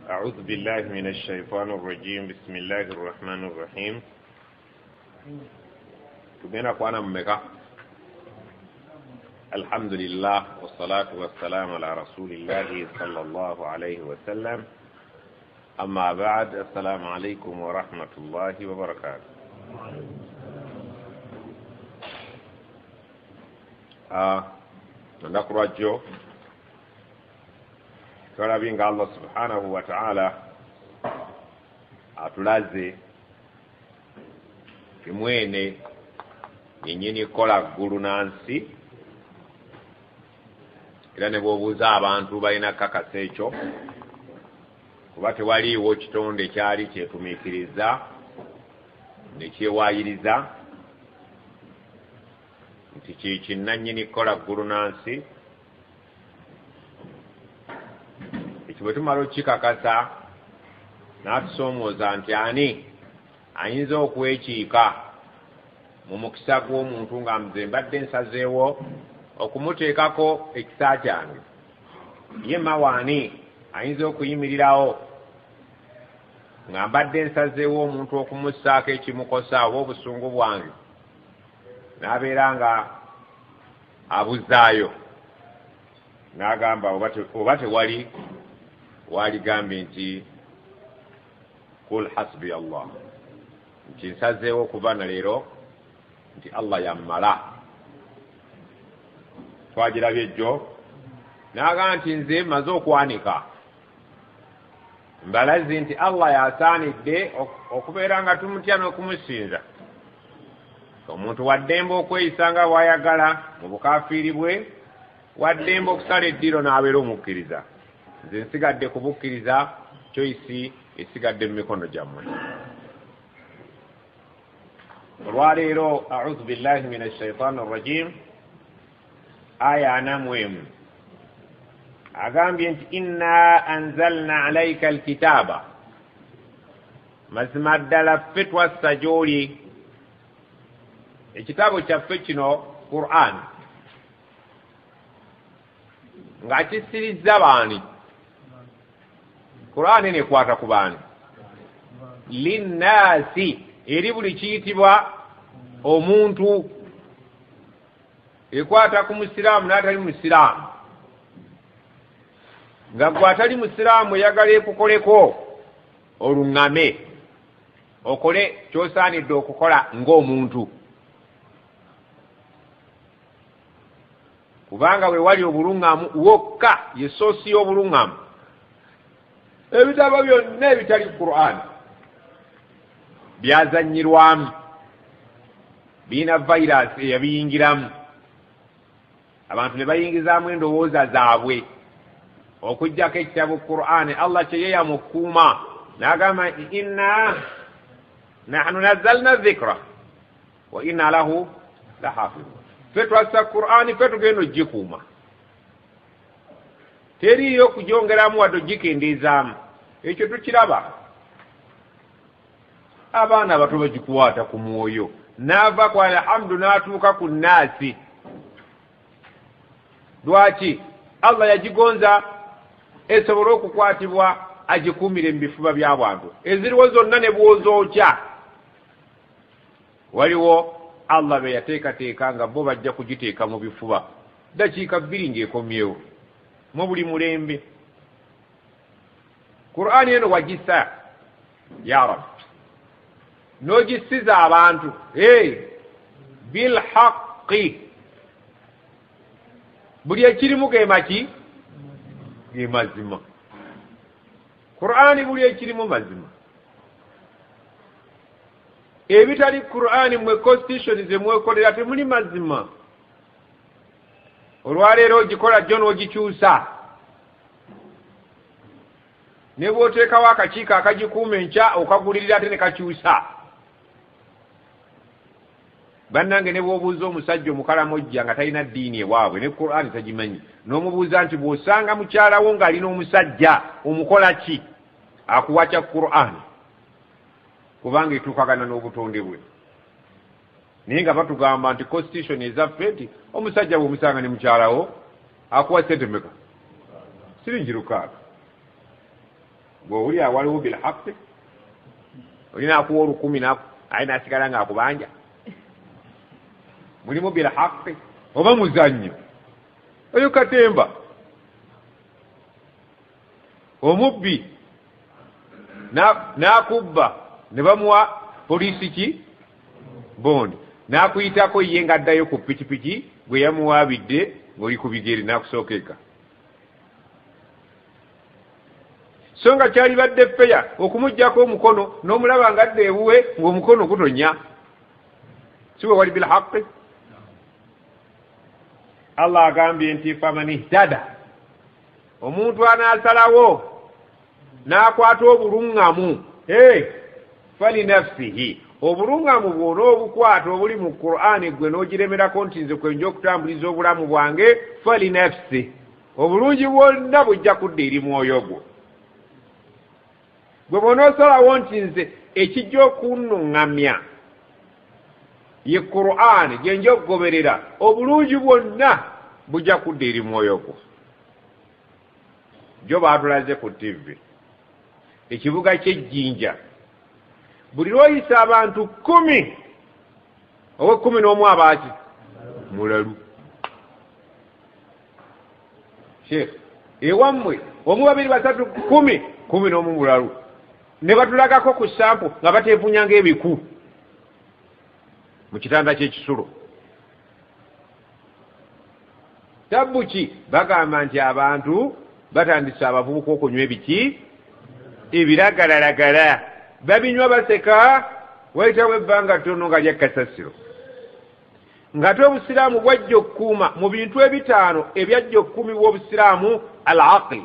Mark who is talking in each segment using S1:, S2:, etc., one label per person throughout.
S1: أعوذ بالله من الشيطان الرجيم بسم الله الرحمن الرحيم تبينا قوانا ممكا الحمد لله والصلاة والسلام على رسول الله صلى الله عليه وسلم أما بعد السلام عليكم ورحمة الله وبركاته نقرأ جو tulabinga Allah subhanahu wa ta'ala atulaze kimwene yennyini kola ggulu na nsi era ne bw'obuuza abantu balina kakasa ekyo kuba tewaliiwo kitonde kyali kyetumiikiriza ne kyewaayiriza nti kinnannyini kola ggulu na nsi. Bwe tumala okikakasa n'atusoomooza nti ani ayinza okwekiika mu mukisa gw'omuntu nga nze mbadde nsazeewo okumuteekako ekisa kyange, ye mawaani ayinza okuyimirirawo nga mbadde nsazeewo omuntu okumussaako ekimukosa oba obusungu bwange n'abeera nga abuzaayo n'agamba oba tewali waligambye nti kul hasbi Allah, nti nsazeewo okuva na leero nti Allah yammala. Twagirabye jjo n'agamba nti nze maze okwanika mbalazi nti Allah yasaanidde okubeera nga tumutya n'okumusinza. Omuntu waddembe okweyisa nga bw'ayagala mu bukafiiri bwe, waddembe okusala eddiro n'abeera omukkiriza. Nze nsigadde kubukkiriza, choice esigadde mu mikono gyammwe. Olwaleero a'udhu billahi minash shaitani rrajim, aya 4 agambye nti inna anzalna alayka alkitaba, mazima ddala ffe twassa gy'oli ekitabo kyaffe kino Qur'an nga kisirizza baani. Qur'an nekwata ku baani? Linnaasi, eri buli kiyitibwa omuntu. Ekwata ku musiraamu n'atali musiraamu. Nga gwe atali musiraamu oyagala ekukoleko oluŋŋame, okole ky'osaanidde okukola ng'omuntu. Kubanga we wali obuluŋŋamu wokka ye soosi y'obuluŋŋamu. Ebitabo byonna ebitali Qur'an byazannyirwamu, birina virus eyabiyingiramu, abantu ne bayingizaamu endowooza zaabwe okuggyako ekitabo Qur'an. Allah kye yamukuuma n'agamba nti inna nahnu nazzalna dhikra wa inna lahu lahafidun. Ffe twassa Qur'an, ffe tugenda ogikuuma, teriyo kugyongeramu wadde ogikendeezaamu. Ekyo tukiraba abaana abato bagikwata ku mwoyo, n'ava ku alhamdu n'atuuka ku nnaasi. Lwaki? Allah yagigonza esobole okukwatibwa agikuumire mu bifuba by'abantu. Eziriwo zonna ne bw'ozookya, waliwo Allah be yateekateeka nga bo bajja kugiteeka mu bifuba dakiika 2 ng'ekomyewo mu buli mulembe. Qur'an eno wagissa ya Rabbi, n'ogisiza abantu bil haqqi, buli ekirimu ge maki? Ge mazima. Qur'an buli ekirimu mazima. Ebitali Qur'an mwe constitution ze mwekolera temuli mazima. Olwaleero ogikola jjo n'ogikyusa, ne bw'oteekawo akakiiko akagikuuma enkya okagulirira ate ne kakyusa. Bannange ne bw'obuuza omusajja omukalamojja nga talina ddiini ewaabwe ne Qur'an tagimanyi, n'omubuuza nti bw'osanga mukyalawo ng'alina omusajja omukola ki? Akuwakya Qur'an, kubanga etuukagana n'obutonde bwe. Naye nga batugamba nti constitution ezaffe nti omusajja bw'omusanga ne mukyalawo akuwa sente mmeka? Siringi 6. bw'owulira waliwo bilhaqi olina akuwa 10 aye nasigala ng'akubanja mulimu bilhaqi oba muzannyo oyo katemba omubbi n'akubba ne bamuwa poliisi ki bondi n'akuyitako ye ng'addayo ku pikipiki gwe yamuwaabidde ng'oli ku bigere n'akusookeeka so nga kyali badde feya okumugjako omukono n'omulaba ngadde ebuwe ng'omukono gutonya si bwe wali bilhaqi Allah agambye nti faman ihtada omuntu anaasalawo n'akwata obuluŋŋamu falinafsihi obuluŋŋamu bw'ona obukwata obuli mu Qur'ani gwe n'ogiremerako nti nze kwenja okutambuliza obulamu bwange falinafsi obulungi bwonna bujja kudda eri mwoyo gwo gwe bw'onoosalawo nti nze ekijja okunnuŋŋamya ye Qur'ani gye nja okugoberera obulungi bwonna bujja kudda eri mwoyo gwo jo baatulaze ku TV ekibuga ky'ejjinja buli lwoyisa abantu 10 owe 11 abaaki mulalu sheekh ewammwe omu 2 3 11 mulalu ne batulagako ku sampo nga bateefunyanga ebiku mu kitanda ky'ekisulo tabbuki bagamba nti abantu batandise abavubuka okunywa ebiki ebiragalalagala babinywa baseka wayitawo ebbanga ttono nga lyakasasiro ng'ate obusiraamu bwajja okukuuma mu bintu 5 ebyajja okukuumibwa obusiraamu al aqli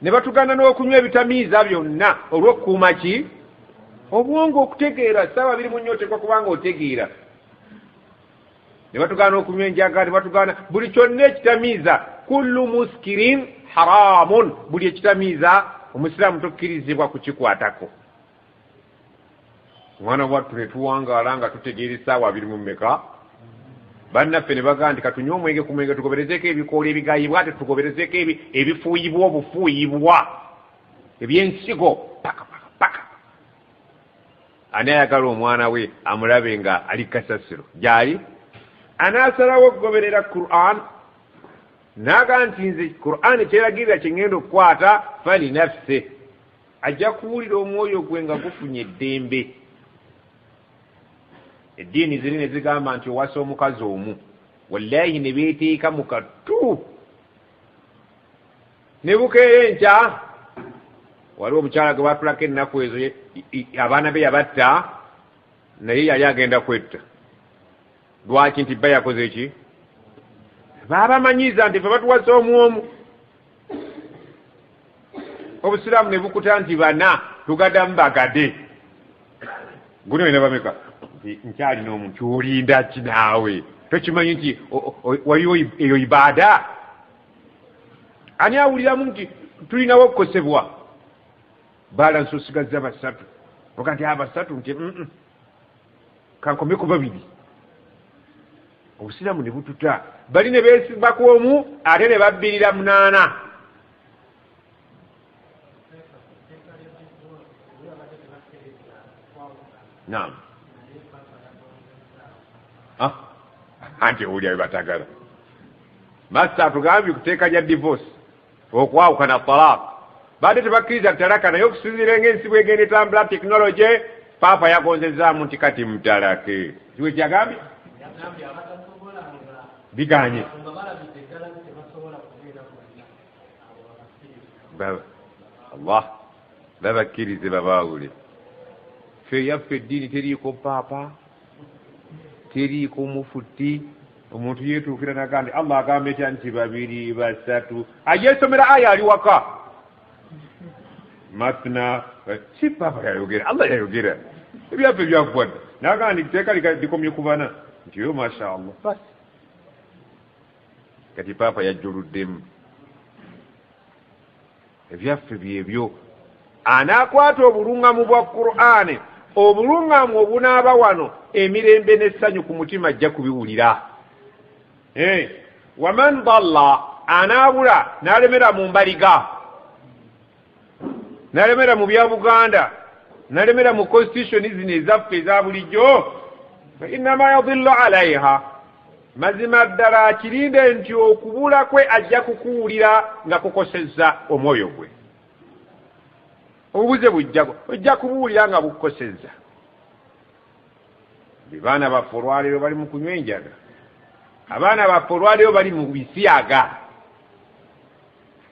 S1: ne batugana n'okunywa ebitamiiza byonna olw'okukuuma ki obwongo okutegeera ssaawa 2 mu nnyo otekwa kubanga otegeera ne batugana okunywa enjaga ne batugana buli kyonna ekitamiiza kullu muskirin haramun buli ekitamiiza omusiraamu tokkirizibwa kukikwatako omwana wattu ne tuwangaala nga tutegeera essaawa 2 mu mmeka bannaffe ne bagaa nti katunywe omwenge ku mwenge tugoberezeeko ebikoola ebigayibwa ate tugoberezeeko ebifuuyibwa obufuuyibwa ebyensigo paka ani ayagala omwana we amulabe nga ali kasasiro gyali anaasalawo okugoberera Qur'an naga nti nze Qur'an kyeragirira kyengenda okukwata fali nafse ajja kuwulira omwoyo gwe nga gufunye eddembe eddiini ziri ne zigamba nti owasa omukazi omu wallahi ne beeteeka mu kattu ne bukeera enkya waliwo omukyala gwe batulako ennaku ezo abaana be yabatta naye yali agenda kwetta lwaki nti bba yakoze eki baabamanyiiza nti fe batuwasa omwomu obusiraamu ne bukuta nti 4 tugaddamu bagade guno olina bameka nkyalina omuntu kyolinda ki naawe tokimanyi nti waliwo eyo ibaada ani awuliramu nti tulinawo okukosebwa balansi osigaza 3 oga nti 3 nti kankomeko 2 obusiraamu ne bututa bali ne beesimbako omu ate ne babbirira 8 naam anti owulira bwe batagala masita atugambye kuteeka lya divorce okwawukana talaq badde tebakkiriza talaka naye okusinziira ng'ensi bwegenda etambula tekinology paapa yagonzezaamu nti kati mutalake kiwe kyagambye biganye Allah babakkirize babaawule fe yaffe eddiini teriiko paapa teriiko mufutti omuntu yeetuukira naga nti Allah agamba etya nti 2 3 ajeesomera aya ali waka masna si paapa yayogera Allah yayogera ebyaffe byakuwadde naga nti teeka likomye ku 4 nti yo masha Allah basi kati paapa yajjuluddemu ebyaffe byebyo anaakwata obuluŋŋamu bwa Qur'ani obuluŋŋamu obunaaba wano emirembe n'essanyu ku mutima ajja kubiwulira waman dalla anaabula n'alemera mu mbaliga nalemera mu bya Buganda, nalemera mu constitution zino ezaffe eza bulijjo, fa innama yadillu alaiha. Mazima ddala akirinde nti okubula kwe ajja kukuwulira nga kukosezza omwoyo gwe. Obubuze bujjago ojja kubuwulira nga bukukosezza. Baana baffe olwaleero bali mu kunywa enjaga, abaana baffe olwaleero bali mu bisiyaga.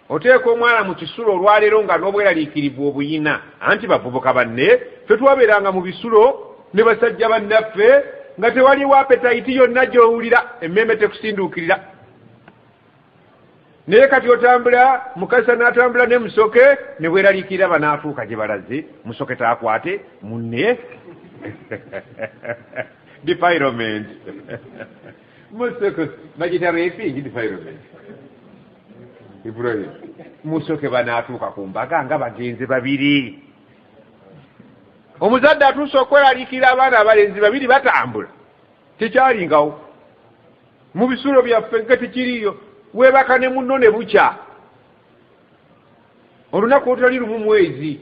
S1: Oteeka omwana mu kisulo olwaleero nga n'obweraliikirivu obuyina, anti bavubuka banne ffe twabeeranga mu bisulo ne basajja bannaffe nga tewaliwo apetaiti yonna gy'owulira, emmeme tekusinduukirira. Naye kati otambula, mukasa n'atambula ne musoke ne bweraliikirira banaatuuka gye balaze, musoke taakwate munne. Defilement. Musoke bagita raping, defilement. Ibrahim musoke banaatuuka ku mbaga nga bagenzi babiri. Omuzadde atuuse okweraliikirira abaana abalenzi babiri batambula, tekyalingawo mu bisulo byaffe nga tekiriyo. Weebaka ne munno ne bukya, olunaku olutali lumu mwezi,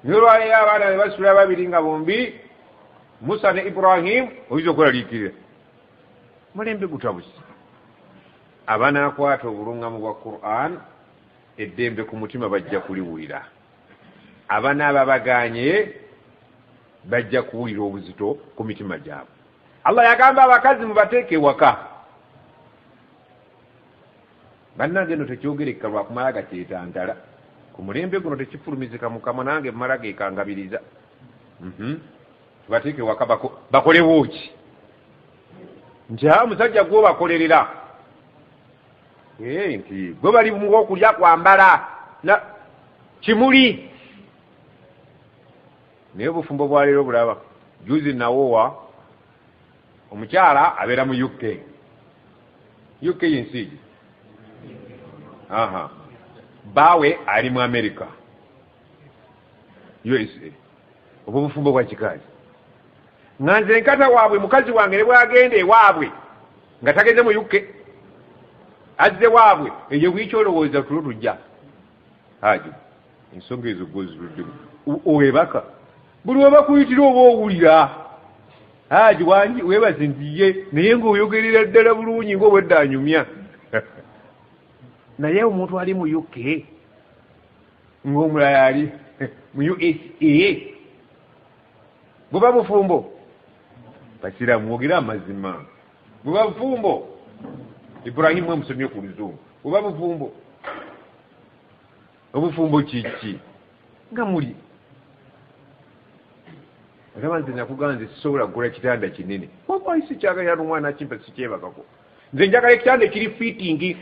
S1: nolwaleero abaana be basula babiri nga bombi Musa ne Ibrahim oyinza okweraliikirira. Mulembe gutabusi. Abanaakwata obulungamu bwa Qur'an eddembe ku mutima bajja kuliwulira. Abanaaba baganye bajja kuwulira obuzito ku mitima gyabwe. Allah yagamba abakazi mubateeke ewaka. Bannange no tekyogerekka lwakumala gakyetantala. Ku mulembe guno tekifulumizika Mukama, nange mmala gekangabiriza. Tubateeke ewaka bakole buuki. Nja musajja gwe bakolerera. Nti gwe bali mu okulya kwambala na kimuli. Naye obufumbo bwa leero bulaba. Juzi nawowa omukyala abeera mu UK. UK y'ensi. Bawe ali mu America. USA. Obwo bufumbo bwa kikazi. Nganze nkata waabwe mukazi wange ne bwagenda ewaabwe nga tageze mu UK. Azze waabwe eyo bwikyolowooza tulutujja. Haji ensonga ezo gozirudde owebaka buli webakuyitira oba owulira. Haji wangi webaze ntiye naye ng'oyogerera ddala bulungi ng'obwedda anyumya. Naye omuntu ali mu UK ng'omulala ali mu USA buba bufumbo. Basira mwogera amazima. Buba bufumbo. Ibrahim mwe musomye ku luzungu. Buba bufumbo. Obufumbo kiki? Nga muli. Nze nakuganze sisobola kugula kitanda kinene. Waba isi kyagala n'omwana kimpa sikyebakako. Nze njagala ekitanda kiri fitting.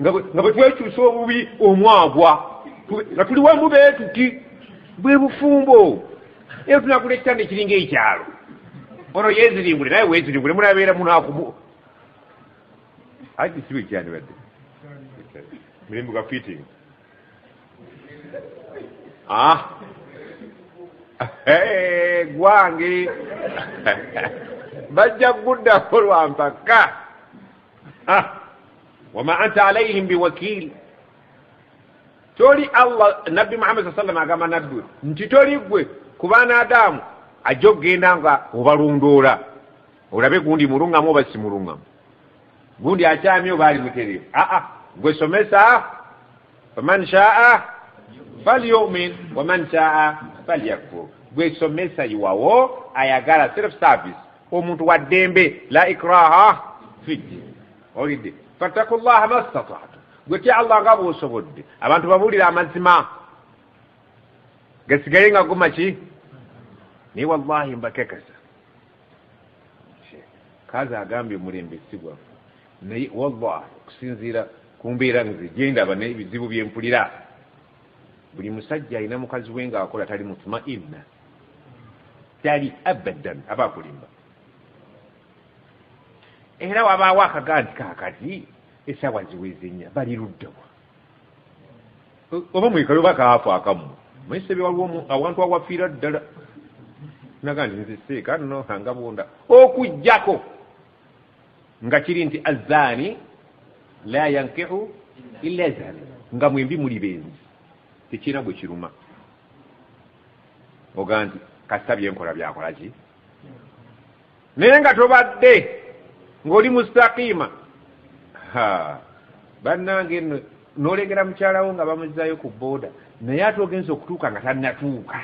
S1: Nga bwe twekyusa obubi omwagwa. Nga tuli wamu beetuti. Bwe bufumbo. Eyo tunagula ekitanda ekiringa ekyalo. Ono yeezirimbule naye weezirimbule munabeera munaakubu. Ati siwe kyani badde. Mirimbu ga fitting. Gwange. Bajja kuddako lwampaka. Wama anta alayhim biwakil. Toli Allah Nabi Muhammad sallallahu alaihi wasallam agamba nabbi nti toli gwe ku baana Adamu ajja okugenda nga obalondoola olabe gundi mulungamu oba si mulungamu, gundi akyamye oba ali mutereevu. Gwe somesa faman shaa falyumin waman shaa falyakfur. Gwe somesa iwawo ayagala self service, omuntu wa ddembe, la ikraha fiddi. Olidde fattakullaha mastata'tu. Gwe tya Allah nga bw'osobodde. Abantu babuulira amazima gasigale nga gumaki naye wallahi mbakekasa kazi agambye omulembe sigwa naye wallahi okusinziira ku mbeera nze gyendaba n'ebizibu bye mpulira, buli musajja alina mukazi we ng'akola tali mutmainna, tali abadan aba akulimba. Era wabaawo akaganti kaakati essaawa ziweze nnya bali luddawa oba mwekalo bakaafu akamu mwesebe waliwo awantu awafiira ddala naga nti nze seeka nno hanga bunda okujjako nga kiri nti azzaani la yankihu illa zani, nga mwembi muli benzi tekina bwe kiruma oga nti kasita byenkola byakola ki naye nga tobadde ng'oli mustaqiima bannange n'olengera mukyalawo nga bamuzzayo ku booda naye ate ogenza okutuuka nga tannatuuka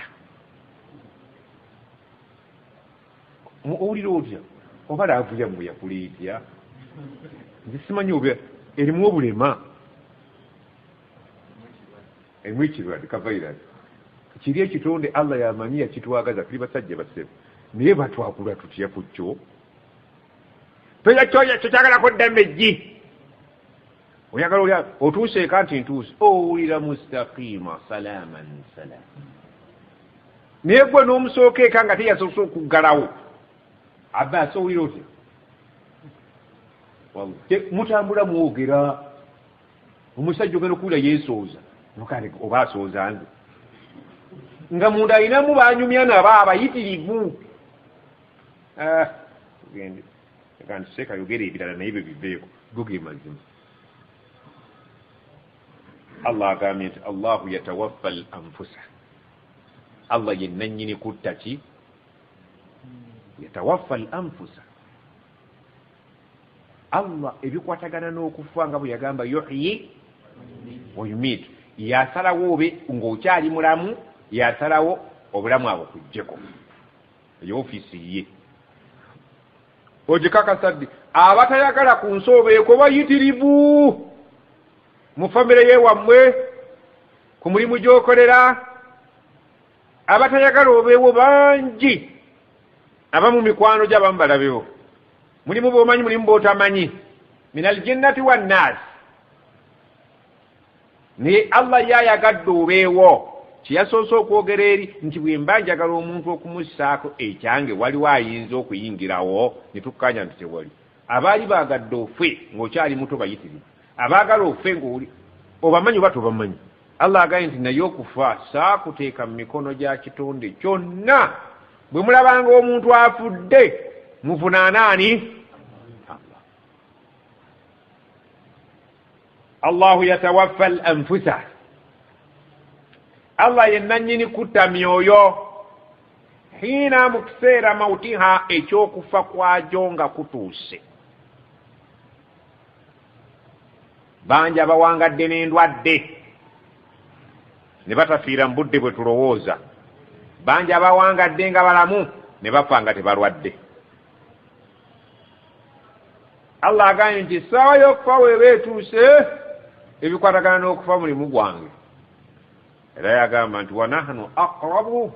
S1: owulira otya oba laavu yammwe yakuleetya nze simanyi oba erimu obulema erimu ekirwadde kavairasi kiri ekitonde allah yamanyi yakitwagaza tuli basajja basebe naye batwakula tutya ku kyo toyakyoyo kyokyagala koddamu eggi oyagala olya otuuseeka nti ntuuse owulira mustaqiima salaaman salaam naye gwe n'omusooka eka nga teyasoose okuggalawo abbaasi owulira otya mutambula mwogera omusajja ogenda okuwulira yeesooza oba asooza nze nga munda alinamu banyumya naba abayitirivu gende kandi seeka yogera ebirala naye bye biveeko goge mazima allah agambye nti allahu yatawaffa al anfusa allah yennannyini kutta ki yatawaffa al anfusa allah ebikwatagana n'okufa nga bwe yagamba yuhyi wa yumiitu yasalawo obe ng'okyali mulamu yasalawo obulamu abo kujjeko eyo ofiisi ye ogikakasadde abatayagala ku nsoobeeko bayitirivu mu famire yewammwe ku mulimu gy'okolera abatayagala obeewo bangi abamu mikwano gy'abamu balabewo mulimu b'omanyi mulimu b'otamanyi min aljinnati wannaasi naye allah yayagadde obeewo kiyasoose okwogera eri nti bwe mba njagala omuntu okumussaako ekyange waliwo ayinza okuyingirawo ne tukkanya nti tewali abaali baagadde ofe ng'okyali muto bayitirivu abaagala ofe ng'oli obamanyi oba tobamanyi allah agaye nti naye okufa saakuteeka mu mikono gya kitonde kyonna bwe mulabanga omuntu afudde muvunaanaani allahu yatawaffa al anfusa allah yennannyini kutta myoyo hiina mu kiseera mautiha ekyokufa kwajo nga kutuuse bangi abawangadde n'endwadde ne batafiira mu budde bwe tulowooza bangi abawangadde nga balamu ne bafa nga tebalwadde allah agambye nti essaawa y'okufa weeba etuuse ebikwatagana n'okufa mulimu gwange era yagamba nti wanahnu aqrabu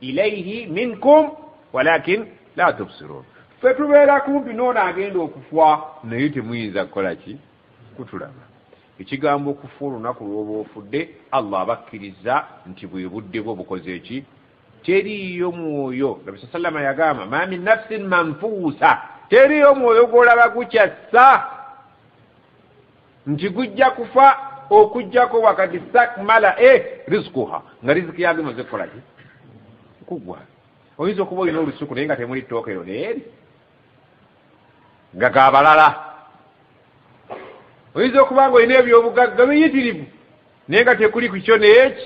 S1: ilayhi minkum walakin la tubsirun ffe tubeera kumpi noona agenda okufa naye temuyinza kukola ki kutulaba ekigambo okufa olunaku lwoba ofudde allah abakkiriza nti bwe budde bwo bukoze eki teriiyo mwoyo nabi sallama yagamba ma min nafsin manfuusa teriiyo mwoyo gw'olaba gukyassa nti gujja kufa okujjako wakati stakmala rizikuha nga riziki yage maze kukola ki kugwa oyinza okuba olina olusuku naye nga temuli ttookero neeri nga gabalala oyinza okuba nga olina ebyobugagga biyitirivu naye nga tekuli ku kyo neeki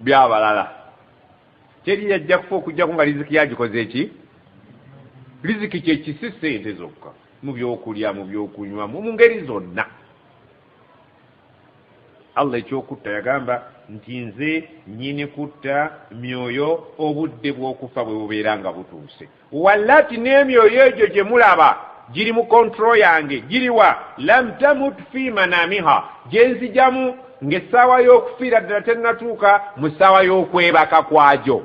S1: byabalala teri yajja kufa okujjako nga riziki yagikoze eki riziki kyekisi sente zokka mu byokulya mu byokunywa mu ngeri zonna allah ekyokutta yagamba nti nze nyini kutta myoyo obudde bw'okufa bwe bubeera nga butuuse wallati n'emyoyo egyo gye mulaba giri mu kontrol yange giriwa lam tamut fi manamiha gye nzijamu ng'essaawa y'okufiira ddala tennatuuka mu ssaawa y'okwebaka kwagyo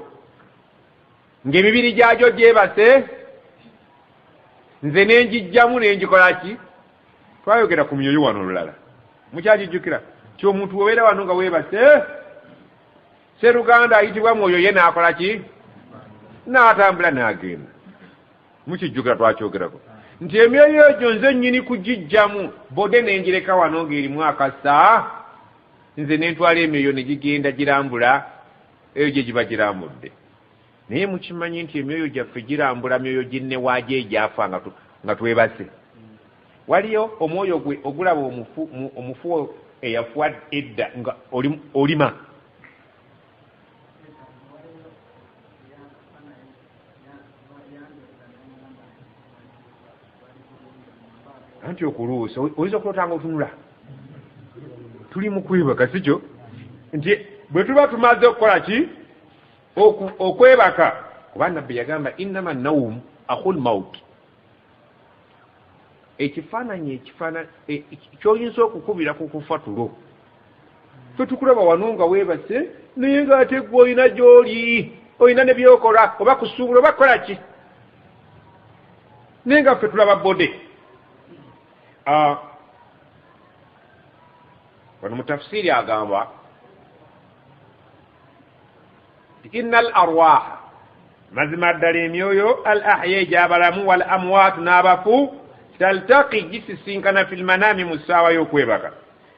S1: ng'emibiri gyagyo gyebase nze nenjijjamu nenjikola ki twayogera ku myoyo wano olulala mukyagijjukira kyomuntu obeera wano nga weebase seruganda ayitibwa mwoyo ye naakola ki n'atambula n'agenda mukijjukira twakyogerako nti emyoyo egyo nze nnyini kugijjamu bode nenjireka wano ng'erimu akasa nze nentwala emyoyo ne gigenda girambula eyo gye giba girambudde naye mukimanyi nti emyoyo gyaffe girambula myoyo ginne waagyo egyafa nga twebase waliyo omwoyo gwe ogulaba omufu eyafuwa edda nga olima anti okuluusa oyinza okulotanga otunula tuli mu kwebaka sikyo nti bwe tuba tumaze okukola ki okwebaka kuba nabbi yagamba innama nawum akhul maut ekifaananyi kyoyinza okukubira ku kufa tulo fe tukulaba wano nga weebase naye ng'ate gwe olina gy'oli olina ne byokola oba kusuubula oba kukola ki naye nga ffe tulaba bode wano mu tafsiri agamba inna al arwaha mazima ddala emyoyo al ahya egyabalamu wal amwaatu n'abafu taltaqi gisisinkana fi lmanami mu ssaawa y'okwebaka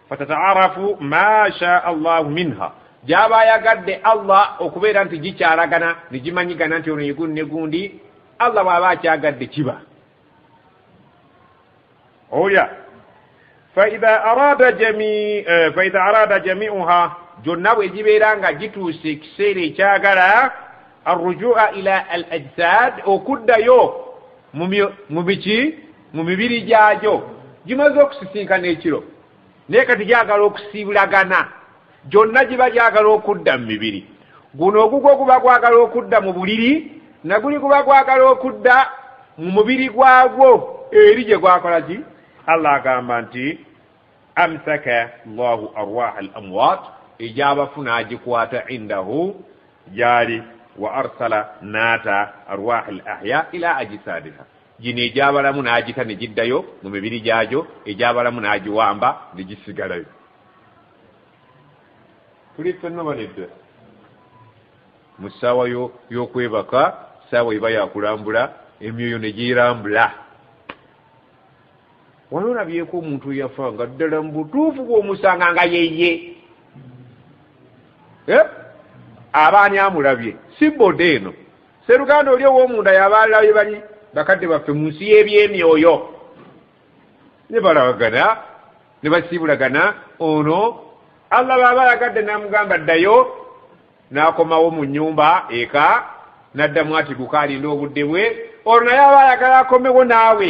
S1: fatataarafu ma shaa allahu minha gyaba ayagadde allah okubeera nti gikyalagana ne gimanyigana nti ono yegundi ne gundi allah bw'aba akyagadde kiba oya faida arada jamiuha gyonna bwe gibeera nga gituuse ekiseera ekyagala arrujua ila al ajsad okuddayo mu mibiri gyagyo gimaze okusisinkana ekiro naye kati gyagala okusiibulagana gyonna giba gyagala okudda mu mibiri guno ogugwo guba gwagala okudda mu buliri naguli guba gwagala okudda mu mubiri gwagwo eri gye gwakola ki allah agamba nti amsaka llahu arwaha al amwat ejabafu n'agikwata indahu gyali wa arsala naata arwaha al ahya ila ajisadiha gino egyabalamu n'agita ne giddayo mu mibiri gyagyo egyabalamu n'agiwamba ne gisigalayo tuli ffenna banedda mu ssaawa y'okwebaka ssaawa eba yakulambula emyoyo ne girambula wano olabyeko omuntu yafa nga ddala mu butuufu bw'omusanga nga yeye abaani amulabye si bode eno seruganda oli ow'omunda yabalabye bali bakadde baffe mu nsi y'ebyemyoyo ne balabagana ne basiibulagana ono allah baba yagadde n'amugamba ddayo n'akomawo mu nnyumba eka n'addamu ati guka alinda obudde bwe olwo naye aba ayagala akomewo naawe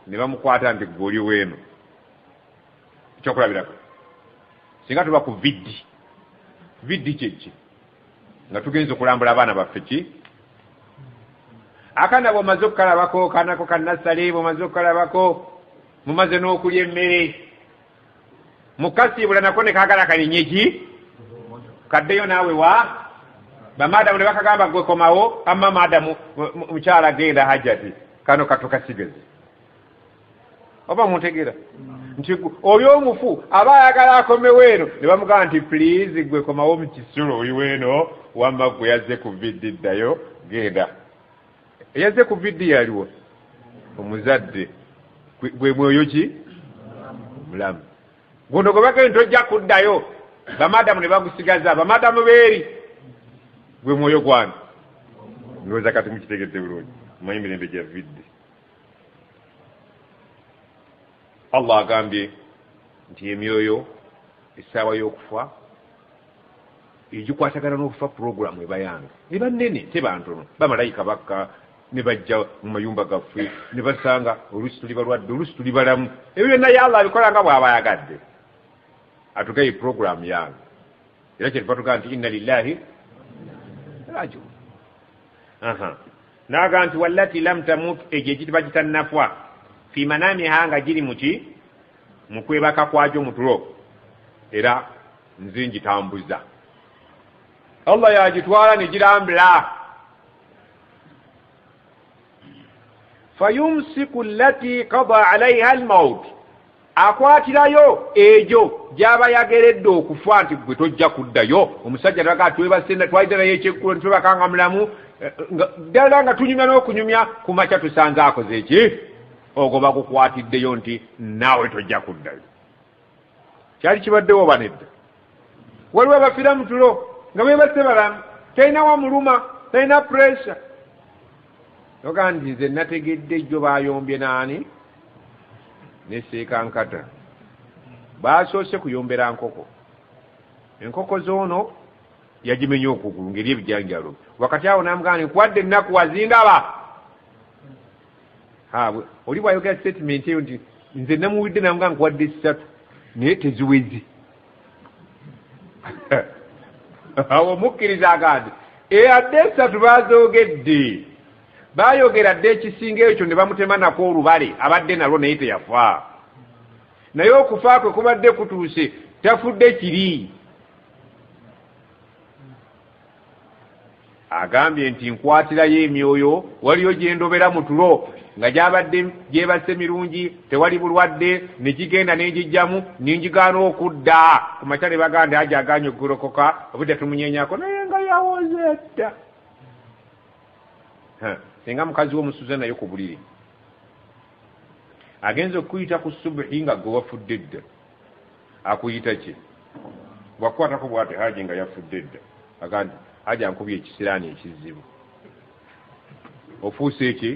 S1: ne bamukwata nti gwe oli weeno ekyokulabirako singa tuba ku viddi kyeki nga tugenza okulambula abaana baffe ki akana bw'omaze okukalabako kanako kannasale bw'omaze okukalabako mumaze n'okulya emmere mukasiibula nako ne kaagala kalinye ki kaddeyo naawe wa bamaadamu ne bakagamba gwe komawo amma maadamu mukyala genda hajjati kano katokasigeze oba muntegeera nti oli omufu aba ayagala akomewo eno ne bamugamba nti please gwe komawo mu kisulo oli weeno wamma gwe yazze ku viddi ddayo genda eyazze ku viddi yaliwo omuzadde gwe mwoyo ki omulamu guno gwe bagee nti ojja kuddayo bamaadamu ne bagusigaza bamaadamu beeri gwe mwoyo gwani ndowooza kati mukitegedde bulungi mumanyi mirembe gya viddi allah agambye nti emyoyo essaawa y'okufa egikwatagana n'okufa puroguramu eba yange eba nnene tebantono bamalayika bakka ne bajja mu mayumba gaffe ne basanga oluusi tuli balwadde oluusi tuli balamu ebyo byonna ye allah abikola nga bw'aba ayagadde atugaye puroguramu yange era kyetuva tugamba nti inna lillahi rajiun naga nti wallati lam tamut egyo egitiba gitannafa fi manamiha nga giri muki mu kwebaka kwagyo mu tulo era nze ngitambuza allah yagitwala ne girambula fayumsiku allati qada alaiha almaut akwatirayo egyo gyaba yageredde okufa nti gwe tojja kuddayo omusajja taga twebasenda twalita naye ekyekkulo netwebakanga mulamu ddala nga tunyumya n'okunyumya ku makya tusanze akoze eki ogwo bagukwatiddeyo nti naawe tojja kuddayo kyali kibaddewo banedda waliwo abafiira mu tulo nga bebasse balamu talina wamuluma talina pressure oga nti nze nategedde ejjo bayombye naani neseekankata basoose kuyombera nkoko enkoko zoono yagimenya okugulu ngeri ebijanjalo wakati awo namugamba nkwadde ennaku wazindaba oli bwayogera statement eyo nti nze namuwidde namga nkwadde 3 naye teziwezi awo mukkiriza agandi adde 3 bazoogedde bayogera dde ekisinga ekyo ne bamutema nako olubale abadde nalwo naye teyafa naye okufa kwe kubadde kutuuse tafudde kiri agambye nti nkwatirayo emyoyo waliyo gye ndobera mu tulo nga gyabadde gyebase mirungi tewali bulwadde ne gigenda n'engijjamu n'enjigaana okudda ku makya ne baganda aja aganye okulokoka obudde tumunyenyako naye nga yawoze dda singa mukazi w'omusuza naye ku buliri agenza okuyita ku subuhi nga gwe wafudde dda akuyita ki bwakukwatako bwate haji nga yafudde dda agandi haji ankubye ekisiraani ekizibu ofuuse eki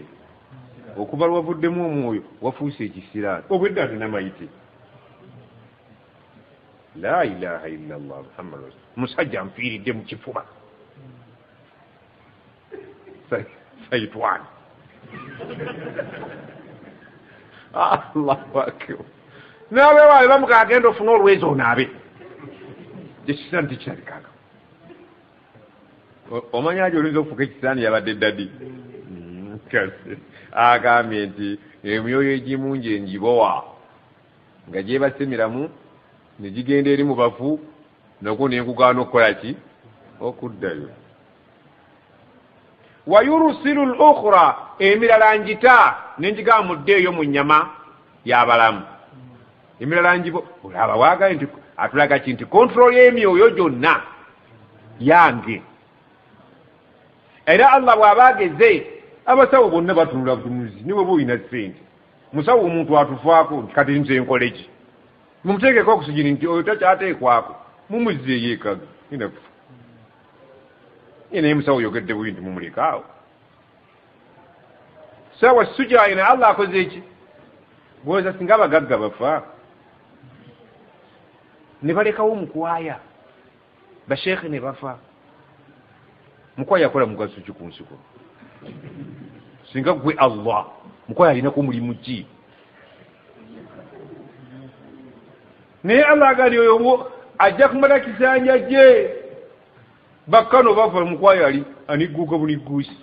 S1: okuva lwavuddemu omwoyo wafuuse ekisiraani obwedda ate namayite la ilaha illa llah muhammad rasul musajja nfiiridde mu kifuba saitwani allahu akbar nawe waawe bamuka agenda ofuna olwezi onaabe ekisiraani tekyalikaga omanyaji olinza okufuka ekisiraani yabadde ddadi agambye nti emyoyo egimu nje njibowa nga gyebasemiramu ne gigenda eri mu bafu nakwo nenkugaana okukola ki okuddayo wayurusilu lukhra emirala njita nenjigaa muddeeyo mu nnyama y'abalamu emirala njibo olaba waagaye nti atulaga ki nti kontrol y'emyoyo gyonna yange era allah bw'abaageze abasawo bonna batunula butunuzi niwe bwolina ssente musawo omuntu atufaako nti kati nze nkole ki mumuteekeko okusijini nti oyo takyateekwako mumuzzeeyo ekaga inakufa naye musawo yogedde buli nti mumulekaawo sawa sujayina allah akoze eki bwoza singa abagagga bafa ne balekawo mukwaya basheekhe ne bafa mukwaya akola mugaso ki ku nsi kuno singa gwe allah mukwaya alinako mulimu ki naye allah agali oyo ajja kumala kisanja gye bakkano bafa mukwaya ali anigguuka bunigguusi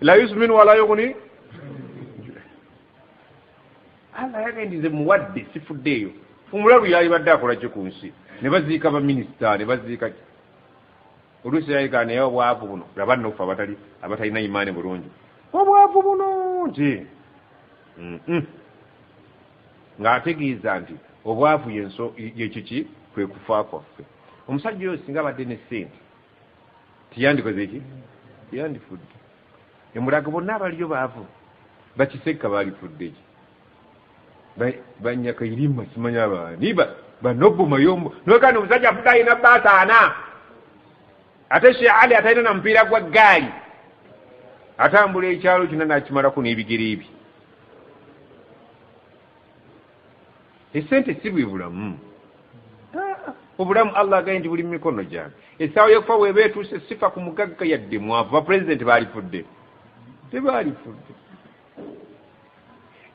S1: la yusmin wala yugni allah yagendize muwadde sifuddeeyo omulalu yalibadde akola ki ku nsi ne baziika baminisita ne baziika oluusi yayiga naye obwavu buno laba nno ffe abatalina imaani bulungi obwavu buno nti ng'ategeeza nti obwavu yekiki kwe kufa kwaffe omusajja oyo singa abadde ne ssente tiyandikoze eki tiyandifudde emulago bonna abaliyo baavu bakisekka baalifudde eki banyaka irimma simanya abaani banobu mayombo nokandi omusajja afudde alina baataana ate Sheikh Ali atalina na mupiira gwa ggaali atambula ekyalo kyonna nakimalako n'ebigere ebyo esente si bwe bulamu obulamu allah agaye nti buli mu mikono gyange essaawa y'okufa weeba etuuse sifa ku mugagga yadde mwavu bapulezidenti baalifudde tebaalifudde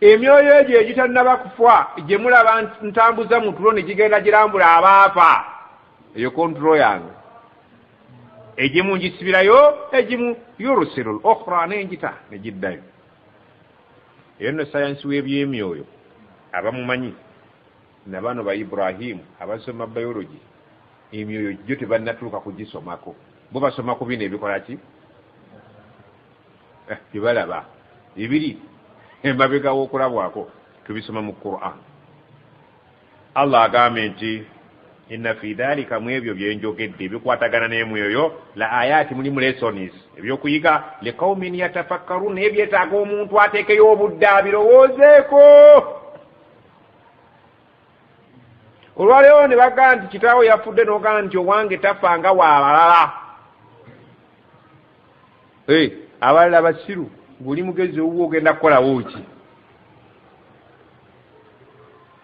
S1: emyoyo egyo egitannaba kufa gye mulaba ntambuza mu tulo ne gigenda girambula abaafa eyo kontrolo yange egimu ngisibirayo egimu yurusiru lukhra n'enjita ne giddayo eyo nno sayansi w'ebyemyoyo abamumanyi nabano ba Ibrahimu abasoma biology emyoyo gyo tebannatuuka kugisomako bo basoma ku bino ebikola ki tebalaba ebiri emabega w'okulabwako tubisoma mu Qur'an allah agambe nti inna fi dhalika mu ebyo byenjogedde ebikwatagana n'emyoyo la ayati mulimu lessons ebyokuyiga liqaumin yatafakkarun ebyetaaga omuntu ateekeyo obudde abirowoozeeko olwaleero ne bagaa nti kitaawo yafudde n'ogaa nti owange tafanga waabalala abalala basiru ng'oli mugezi owuwo ogenda kukolawo ki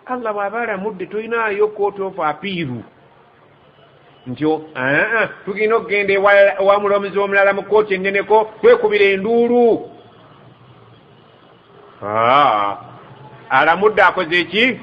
S1: allah bw'aba alamudde tolinaayo court of appeal nti tugenda okugenda ewa mulamuzi omulala mu kooti enneneko twekubira enduulu alamudde akoze eki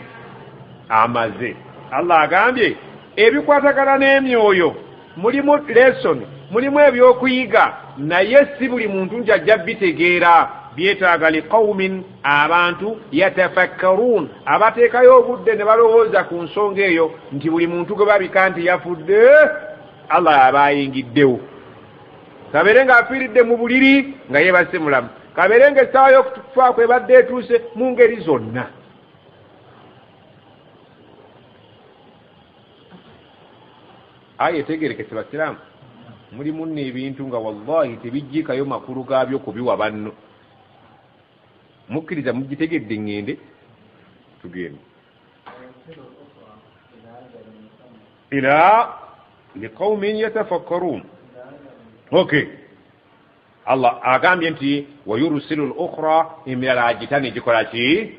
S1: amaze. Allah agambye ebikwatagana n'emyoyo mulimu lesson, mulimu ebyokuyiga, naye si buli muntu njajja bitegeera. Byetaaga liqaumin, abantu yatafakkarun, abateekayo obudde ne balowooza ku nsonga eyo, nti buli muntu gwe babika nti yafudde Allah abayingiddewo. Kabeere ng'afiiridde mu buliri nga yeebase mulamu, kabeere ng'essaawa y'okufa kwebadde etuuse mu ngeri zonna. Aya etegerekese basiraamu, mulimu n'ebintu nga wallahi tebijjiikayo makulu gaabyo kubiwa banno. Mukkiriza mugitegedde ngende tugende ila liqaumin yatafakkarun. Okay, Allah agambye nti wayursilu al-ukhra, emirala agita negikola ki,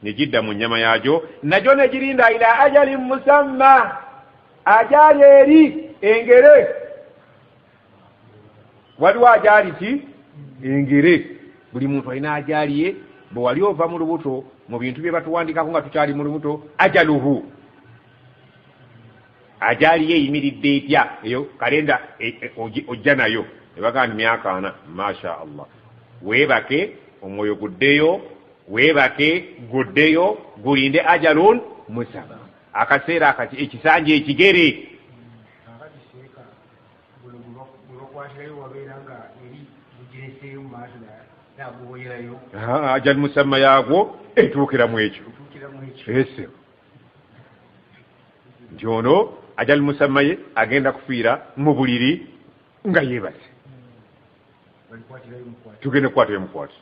S1: negidda mu nnyama yaagyo, nagyo negirinda ila ajalin musamma, ajali eri engere. Waliwo ajali ki engere, buli muntu alina ajali ye. Bwe wali ova mu lubuto mu bintu bye batuwandikako nga tukyali mu lubuto, ajaluhu, ajali ye eyimiridde etya, eyo kalenda ojja nayo ebaga nti myaka 4. Masha Allah, weebake omwoyo guddeyo, weebake guddeyo, gulinde ajalun musamma, akaseera ekisanja ekigere. Ajal musamma yaagwo etuukiramu ekyo. Ese nti ono ajal musamma ye agenda kufiira mu buliri nga yeebase. Tugende kukwata emukwata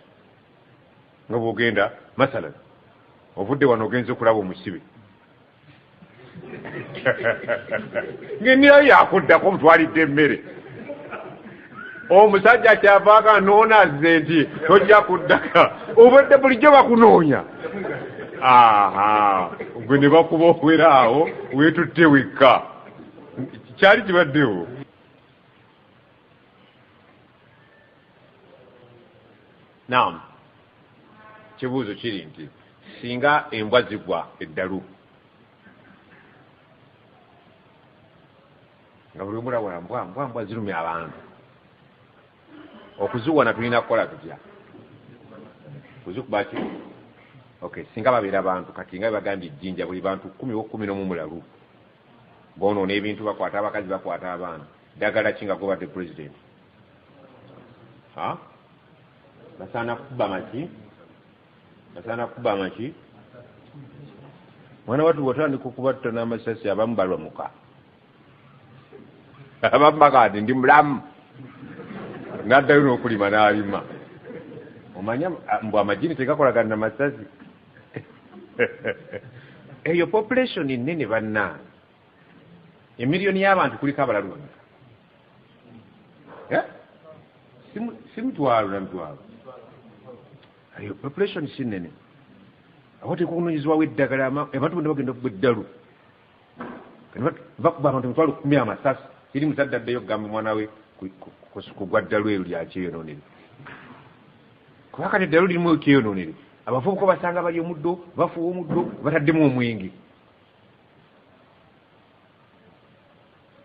S1: nga bw'ogenda masalan ovudde wano ogenze okulaba omusibe ng'ennira yakuddako omutwalidde emmere, omusajja kyavaaka noonazze nti tojja kuddaka, obadde bulijjo bakunoonya. Gwe ne bakuba okwera awo weetutte wekka. Kyali kibaddewo. Naam, kibuuzo kiri nti singa embwa zigwa eddalu nga buli mulabula mbwa zirumya abantu, okuziwona tulina kukola tutya? Kuzikuba ki? Okay, singa babeera abantu kati nga bagambye ejjinja buli bantu 10 n'omulalu boonoona ebintu, bakwata abakazi, bakwata abaana, ddagala ki nga gobadde pulezidenti? Basaana kukuba maki? Basaana kukuba maki? Mwana watu watandika okubatta n'amasasi, abamu balwamuka, abamu bagamba ndi mulamu, n'addayo n'okulima n'alima. Omanya mbu amagini tegakolagana na masasi. Eyo population nnene banna, emiliyoni y'abantu kuliko abalalu bonna, si mitwalo na mitwalo. Eyo population si nnene, awo tekunoonyezebwawo eddagala, abantu bonna bagenda okuba eddalu, bakuba abantu emitwalo 10 amasasi, eri muzadde addeyo okugamba omwana we kugwa ddalu eyo lyakyeyonoonere. Kuba kati eddalu lirimu ekyeyonoonere, abavubuka basanga bali omuddo, bafuwa omuddo, bataddemu omwenge.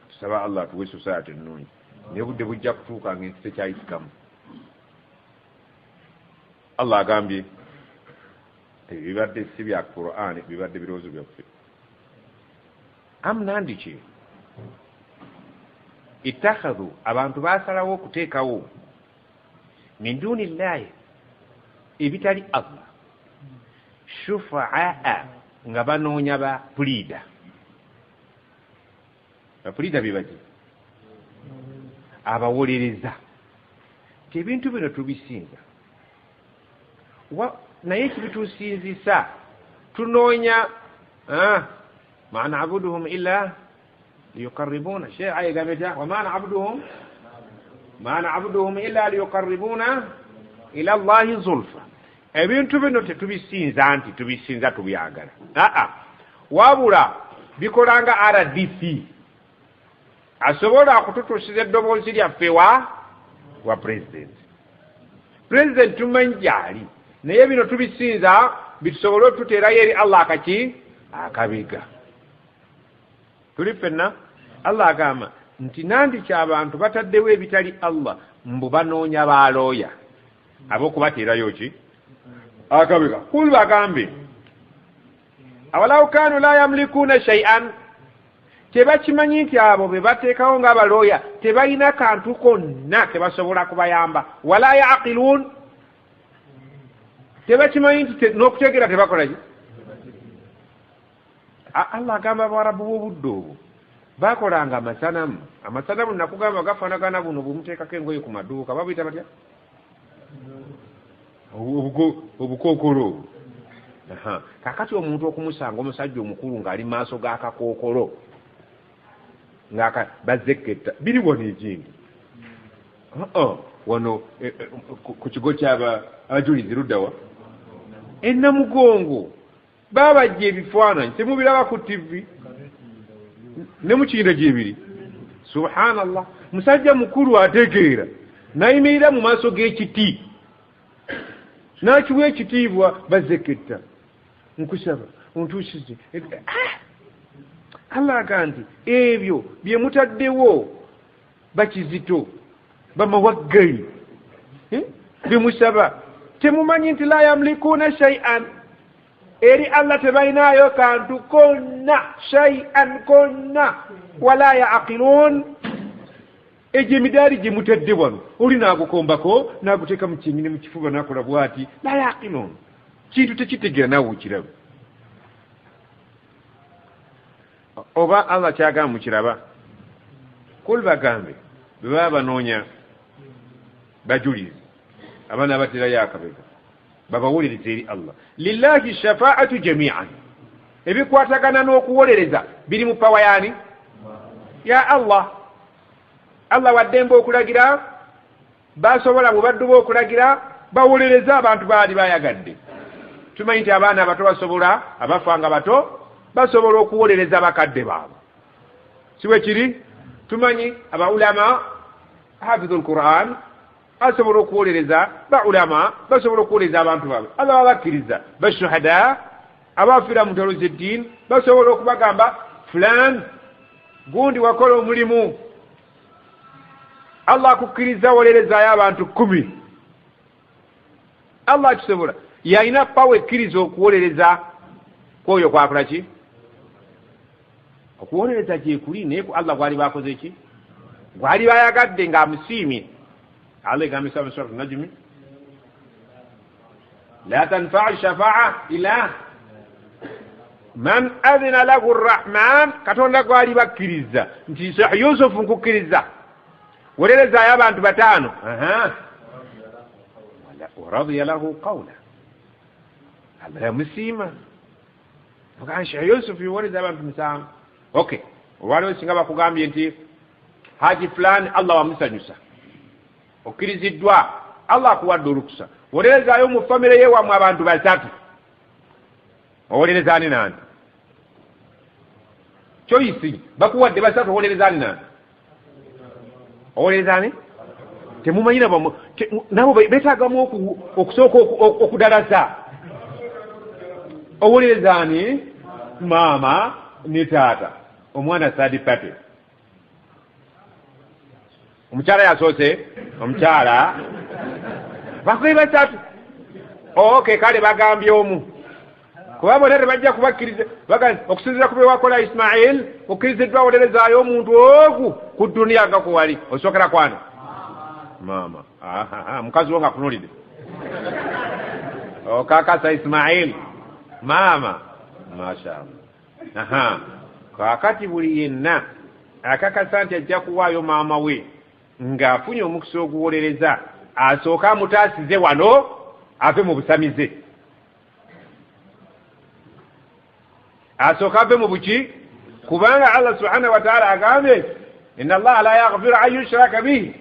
S1: Tusaba Allah tuwe society ennungi, naye obudde bujja kutuuka ng'ensi tekyayisikamu. Allah agambye ebibadde si bya Qur'an, bibadde birowoozo byaffe. Amnandiki ittakhadhu, abantu basalawo okuteekawo min duni llahi, ebitali Allah, shufaa, nga banoonya ba pulida. Bapulida bebaki? Abawolereza. Ebintu bino tubisinza, naye ekibitusinzisa tunoonya ma na'buduhum illa liyuqarribuna shay'a, yagambye wama na'buduhum illa liyuqarribuna ila Allahi zulfa. Ebintu bino tetubisinza nti tubisinza tubyagala, wabula bikolanga RDC asobola okututuusiza eddoboozi lyaffe wa president. President tumanyi gyali, naye bino tubisinza bitusobole otuteerayo eri Allah akaki akabiga. Tuli ffenna Allah agamba nti nandiki abantu bataddewo ebitali Allah mbu banoonya balooya ab'okubateerayo ki akabiga. Kul bagambe awalaw kanu la yamlikuuna shay'an, tebakimanyi nti abo be bateekawo ng'abalooya tebalina kantu konna kebasobola kubayamba. Wala yaqiluun, tebakimanyi nti n'okutegeera tebakolaki. Allah agamba abawarabu b'obudde obwo bakolanga amasanamu nakugamba gafaanagana buno bumuteekako engoye ku maduuka babuyita batya obukookolo. Kakati omuntu okumusanga omusajja omukulu ng'ali maaso g'akakookolo bazeketta biri wano ekindi wano ku kigo kyaba abajulizi luddawa ennamugongo babajja ebifaananyi temubiraba ku TV ne mukiinda gyebiri. Subhanallah, musajja mukulu ategeera nayimirira mu maaso g'ekiti n'akiwa ekitiibwa bazeketta nkusaba ontuusize. Allah aga nti ebyo bye mutaddewo bakizito bamawaggayi bye musaba temumanyi nti la yamlikuuna shay'an, eri Allah tebalinayo kantu konna, shay'an konna. Wala yaqiluun, egyo emidaali gye mutadde wano oli naagukombako naaguteeka mu kyenyini mu kifuba nakola bw'ati. La yaqiluun, kintu tekitegeera naawe okiraba. Oba Allah kyagamba mukiraba. Kul bagambe bwe baba banoonya bajulizi abaana abateerayo akabega babawuliriza eri Allah. Lillahi shafaatu jami'an, ebikwatagana n'okuwolereza biri mu pawa yaani ya Allah. Allah waddembe okulagira basobola mu baddu b'okulagira bawolereza abantu baali bayagadde. Tumanyi nti abaana abato basobola, abafanga bato basobola okuwolereza bakadde baabwe, siwe kiri. Tumanyi abaulama hafidhul Qur'an basobola okuwolereza, baulama basobola okuwolereza abantu baabwe. Allah babakkiriza bashuhada abafiira mu ntalo z'eddiini basobola okubagamba fulan gundi wakola omulimu, Allah akukkiriza wolerezayo abantu 10. Allah akisobola, yalina pawa ekkiriza okuwolereza kwoyo kwakola ki okuwolereza gyekuli, naye ku Allah gwali bakoze ki gwali bayagadde ng'amusiimye. Allah egambisa mu Surat Najmi la tanfa'u shafa'a illa man adhina lahu arrahman, Katonda gwali bakkiriza nti Sheikh Yusuf nkukkiriza wolerezayo abantu 5 waradiya lahu qawla, Allah yamusiima oga Sheikh Yusuf yowoleza abantu 7. Okay, olwaliwo singa bakugambye nti haji fulani Allah wamusanyusa okkiriziddwa, Allah akuwadde olukusa wolerezayo mu famire ye wamu abantu 3, owolerezani nani? Choice bakuwadde 3, owolerezani nani? Owolerezani? Temumanyina nabo betagamu okusooka okudalaza. Owolerezani mama ne taata, omwana third party. Omukyala yasoose, omukyala bakubi 3. Okay, kale bagambye omu kuba bonna tebajja kubakkiriza okusinziira ku bye wakola Ismail okkiriziddwa wolerezayo omuntu ogu ku dduniya nga kuwali osookera kwana mama. Mukazi wo nga kunulidde okakasa Ismail mama, mashallah. Kakati buli yenna akakasa nti ajja kuwaayo maama we ng'afunye omukisa oguwolereza asooka amutaasize wano ave mu busamize, asooka ave mu buki, kubanga Allah subhanahu wa ta'ala agambye inna Allah la yaghfiru an yushraka bihi.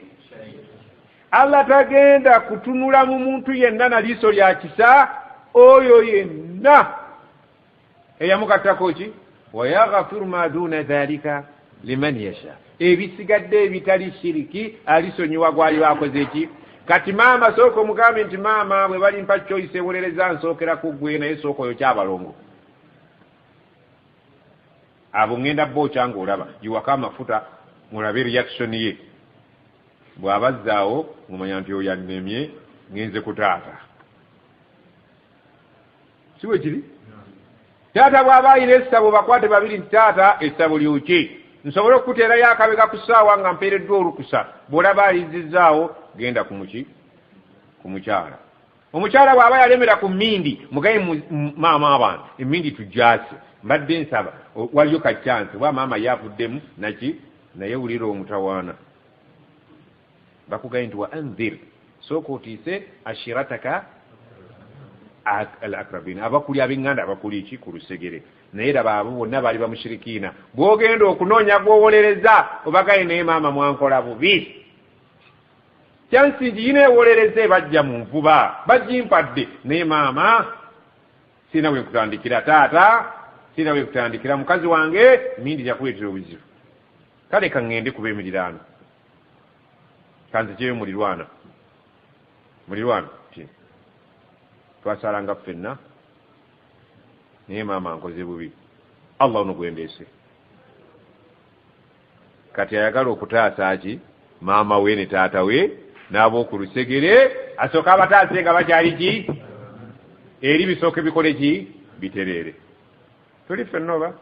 S1: Allah tagenda kutunula mu muntu yenna na liiso lya kisa, oyo yenna eyamugattako ki wa yaghfiru ma duna dhalika liman yasha. Ebisigadde ebitali shiriki alisonyiwa gwali bakoze ki kati maama sooka omugambe nti maama bwe balimpa choice ewolereza nsookera ku ggwe naye sooka oyo kyabalongo abo ngenda booca ng'olaba yiwako amafuta mulabe reaction ye bw'abazzaawo ng'omanya nti oyo annemye ngenze ku taata si bwe kiri taata bw'aba ayina essabo bakwate babiri nti taata essabo lyuki nsobole okukuteerayo akabega ku ssaawa nga mpeereddwa olukusa bw'olaba alizizzaawo genda ku mukyala omukyala bw'aba yalemera ku mmindi mugaye maama abantu emmindi tujjaase mbadde nsaba waliyo kaccansi bwa maama yavuddemu naki naye wulira omutawaana bakugaye nti wa anzir sooka otiise ashirataka al akrabin abakuli ab'eŋŋanda abakuli ki ku lusegere naye laba abo bonna baali bamushirikiina bw'ogenda okunoonya gwowolereza obagaye naye maama mwankola bubi kyansi nti yina ewolereze bajja mu nvuba bagimpadde naye maama sina we nkutandikira taata sina we nkutandikira mukazi wange mindi jakuleetera obuzibu kale kaŋŋende kuba emiriraano kanzikyeyo mulirwana twasalanga ffenna naye maama nkoze bubi allah ono gwendeese kati ayagala okutaasa ki maama we ne taata we n'ab'oku lusegere asooka abataase nga bakyali ki eri bisooke bikole ki bitereere tuli ffenna oba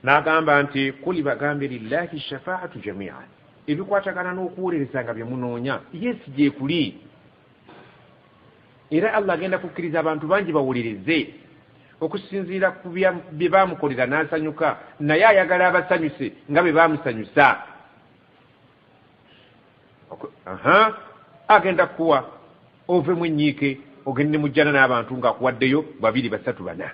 S1: n'agamba nti kuli bagambe lillahi shafaatu jamian ebikwatagana n'okuwolereza nga bye munoonya yesi gyekuli era allah agenda kukkiriza abantu bangi bawolereze okusinziira ku bye baamukolera n'asanyuka naye ayagala abasanyuse nga bwe baamusanyusa agenda kukuwa ovemu enyiike ogende mujjana n'abantu ng'akuwaddeyo 2 3 4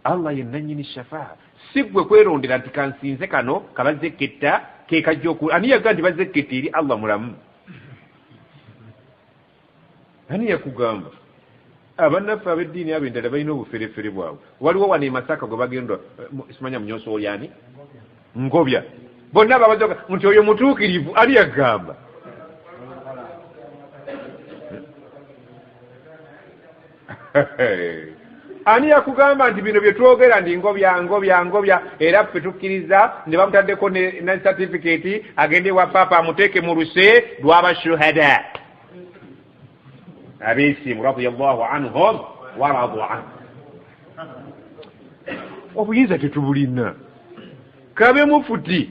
S1: allah ye nannyini shafaa si ggwe kwerondera nti kansinze kano kabazekketta kekajja ani yaga nti bazekketta eri allah mulamu ani yakugamba abannaffe ab'eddiini ab'endala balina obuferefere bwabwe waliwo wano emasaka gwe bagenda simanya munyoso olyani ngobya bonna babazoka nti oyo mutuukirivu ani yagamba ani yakugamba nti bino bye twogera ndi ngobya era ffe tukkiriza ne bamutaddeko ne certificate agende ewa paapa amuteeke mu luse lw'abashuhada abeesimu radiyallahu anhum waradu anhu obuyinza tetubulina kabe mufuti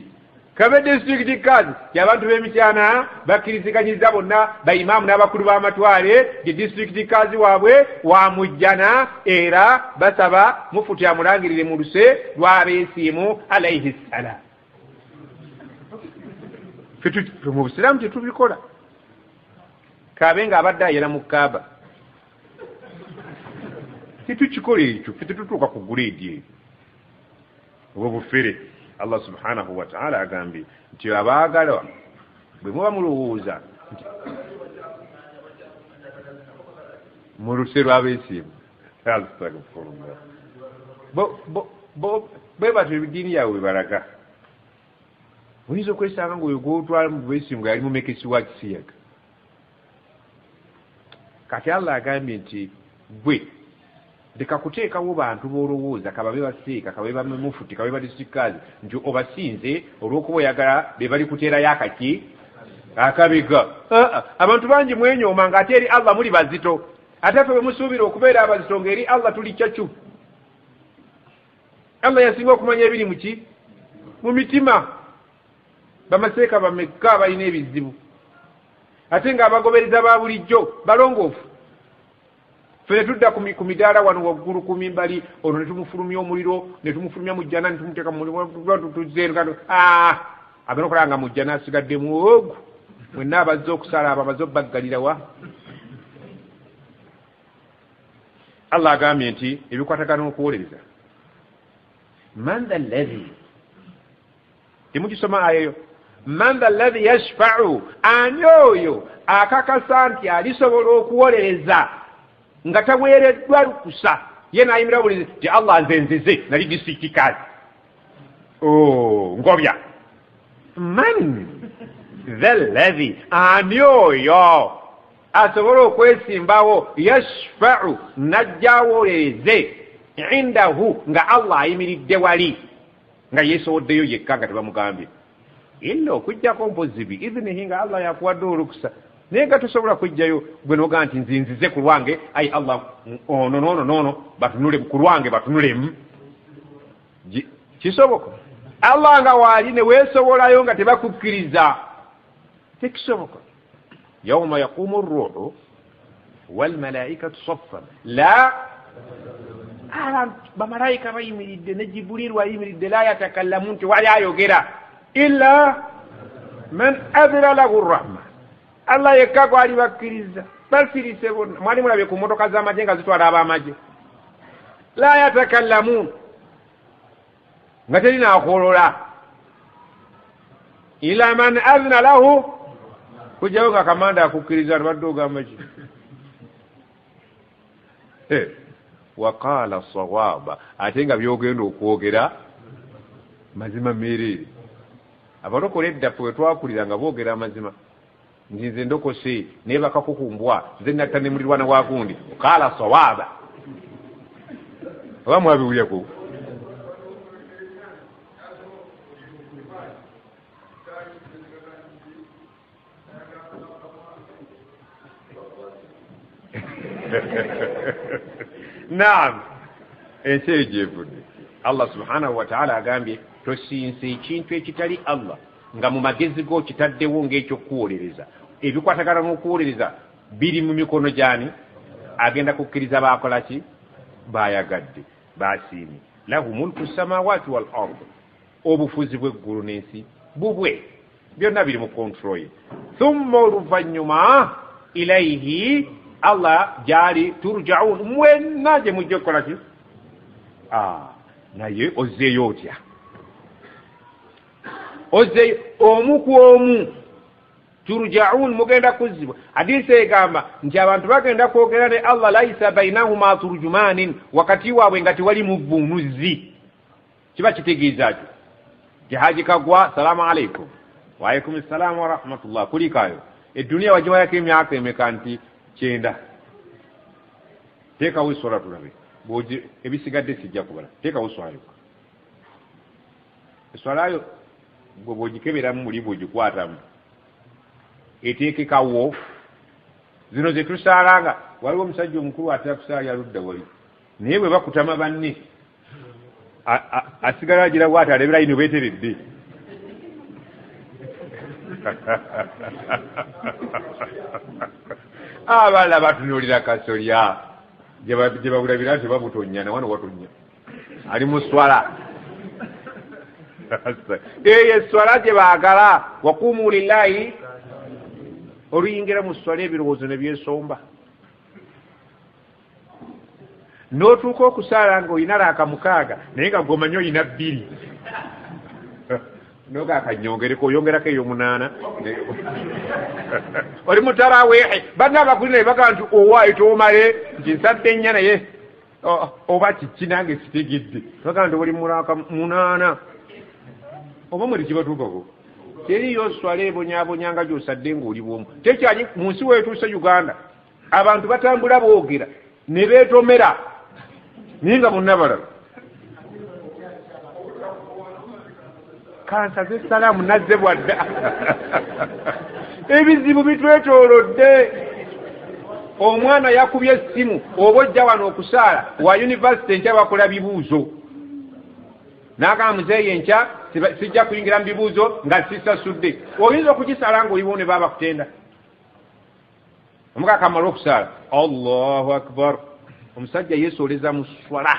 S1: kabe district kazi y'abantu b'emikyana bakkiriziganyiza bonna baimaamu n'abakulu b'amatwale ge district kazi waabwe wamujjana era basaba mufuti amulangirire mu luse lw'abeesimu alayhi ssalam mu busiraamu tetubikola kabe ng'abadde ayera mu kaaba tetukikola ekyo fe tetutuuka ku guleedi eyo obwobufere allah subhanahu wa ta'ala agambye nti abaagala bwe muba mulowooza nti mu luse lw'abeesimu astagfirullah bwe batyo ebidiini yaabwe bwe balaga oyinza okwesanga ngaoyo gwotwala mu beesimu nga yali mumekesi wa kisiyaga kati allah agambye nti gwe leka kuteekawo bantu b'olowooza kababe baseeka kababe bamufuti kababe badisikazi nti obasinze olw'okuba oyagala be bali kuteerayo akaki akabega abantu bangi mwenyooma ng'ate eri allah muli bazito ate ffe bwe musuubira okubeera abazito ng'eri allah tuli kyacu allah yasinga okumanya ebiri muki mu mitima bamaseeka bameka balina ebizibu ate ng'abagobereza ba bulijjo balongoofu fene tudda ku midaala wano waggulu ku mimbali ono ne tumufulumya omuliro ne tumufulumya mu jjana ne tumuteeka mu muliro tuzeeru agenda okulaba nga mu jjana asigaddemu ogu mwenna abazze okusala abo abaze obbaggalirawa allah agambye nti ebikwatagana okuwolereza man tha allahi temugisoma ayeyo man tha allahi yashfa'u ani oyo akakasa nti alisobola okuwolereza nga taweereddwa lukusa ye naayimira buli nti allah nzenzeze nali disitulikiti kazi ngobya man dhalladhi ani oyo asobola okwesimbawo yashfa'u najjawolereze indahu nga Allah ayimiridde wali nga yeesowoddeyo yekka nga tebamugambye illa okujjako mpozi biidhinihi nga Allah yakuwadde olukusa naye nga tosobola kujjayo gwe nogaa nti nzinzize ku lwange ayi Allah ono batunule ku lwange batunulemu kisoboka Allah nga waali ne weesobolayo nga tebakukkiriza tekisoboka yawma yaqumu ar-ruhu wal malaikatu saffan la bamalayika bayimiridde ne Jibuliru ayimiridde la yatakallamu nti wali ayogera illa man adhina lahu ar-rahma Allah yekka gwali bakkiriza basirise bonna mwali mulabye ku motoka z'amagye nga zitwala ab'amagye la yatakallamu nga terina akolola ila man adhina lahu kujayo nga kamanda akukkiriza tubadde ogamba ki waqala sawaba ate nga byogenda okwogera mazima meerere abalokole eddafu we twakulira nga boogera amazima nzinze ndokose naye bakakukumbwa nze natta ne mulirwana wagundi waqala sawaba oba mwabiwulyako naam ensi eyo gyevudde Allah subhanahu wa ta'ala agambye tosinse ekintu ekitali Allah nga mu magezi go kitaddewo ng'ekyokuwolereza ebikwatagana n'okuwolereza biri mu mikono gyani agenda kukkiriza baakola ki baayagadde baasiimye lahu mulku samawati wal ard obufuzi bw'eggulu n'ensi bubwe byonna biri mu kontrol ye thumma oluvannyuma ilayhi Allah gyali turja'un mwenna gye mujja okukola ki naye ozzeeyo otya ozzeeyo omu ku omu turja'un mugenda kuzzibwa hadisi egamba nti abantu bagenda kwogera ne Allah laisa bainahuma turjumanin wakati waabwe nga tewali muvvuunuzi kiba kitegeeza ki jahaji kagwa salamu alaikum wa alaikum assalam wa rahmatullah kulikayo eduniya wajiwayako emyaka emeka nti 9 teekawo essola tulabe ebisigadde sijja kubala teekawo eswalayo eswalayo gwe bwogikeberamu muli bwogikwatamu eteekekawo zino ze tusaalanga waliwo omusajja omukulu atera kusaala ludda wali naye bwe bakutama banne asigala agira bwati alebera ino beeteredde abaala batunuulira kasolya gye babulabira nti babutonya na wano watonya ali mu swala eyo eswala gye baagala wakuumu lillahi oluyingira mu swala ebirowoozo ne byesomba n'otuuka okusaala nga oyina laaka 6 naye nga gomanyi oyina 2 noga akanyongereko oyongerako eyo 8 oli mutaraweehe banna abakuli naye bagaa nti owaayo toomale nti nsadde 4 naye oba kiki nange sitegedde bagaa nti oli mulaaka 8 oba mwe tekibatuukako teriyo swala ebonyaabonyanga gy'osadde ng'oli bwomu tekyali mu nsi weetuuse Uganda abantu batambula boogera ne beetomera naye nga bonna balaba kansa z'essalaamu nazze bwadda ebizibu bitwetoolodde omwana yakubye essimu oba ojja wano okusaala wa yunivasite enkya bakola bibuuzo n'agamba muzeeyi enkya sijja kuyingira mu bibuuzo nga sisasudde oyinza okugisala ng'oliwo ne baba kutenda omuka akamala okusaala Allahu akbar omusajja yeesooleza mu swala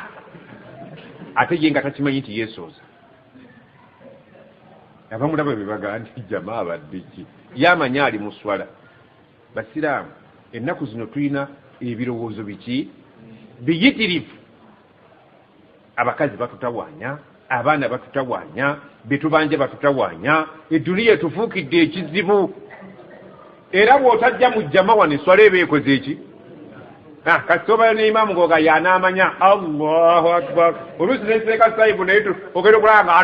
S1: ate ye nga takimanyi nti yeesooza abamu nabo bebagaa nti jamaa abadde ki yamanya ali mu swala basiraamu ennaku zino tulina ebirowoozo biki biyitirivu abakazi batutawaanya abaana batutawaanya betubanje batutawaanya edduniya etufuukidde ekizibu era bw'otajja mu jjama wano eswala eba ekoze eki kasitobayo ne imaamu ngoga yanaamanya Allahu akbar oluusi neseeka saibu naye ogenda okulaba nga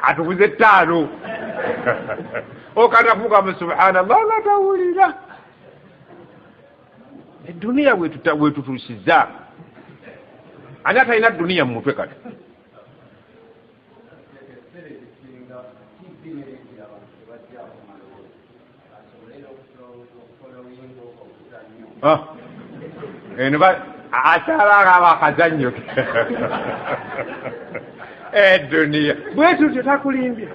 S1: atubuze 5 okanda kuvuga subhanallah nga tawulira. Eduniya wetutuusiza ani atalina duniya mu mutwe kati. Eno akyala abakazannyo eduniya bwetu tetakulimbye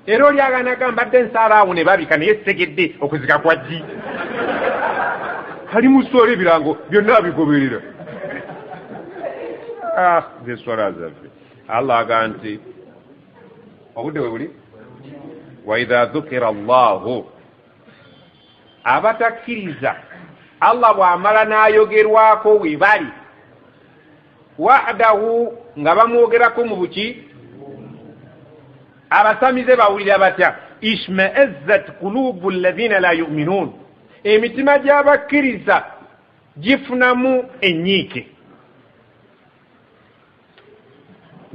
S1: era olyaganaga mbadde nsaala awo ne babika naye segedde okuzika kwa jji kali musoola ebirango byonna bigoberera. Zeswala zaffe Allah aga nti obudde we buli wa idha dhukira Allahu abatakkiriza Allah bw'amala n'ayogerwako we bali wahdahu nga bamwogerako mu buki abasamize bawulira batya ishma'azzat qulubu alladhina la yu'minun emitima gy'abakkiriza gifunamu enyiike.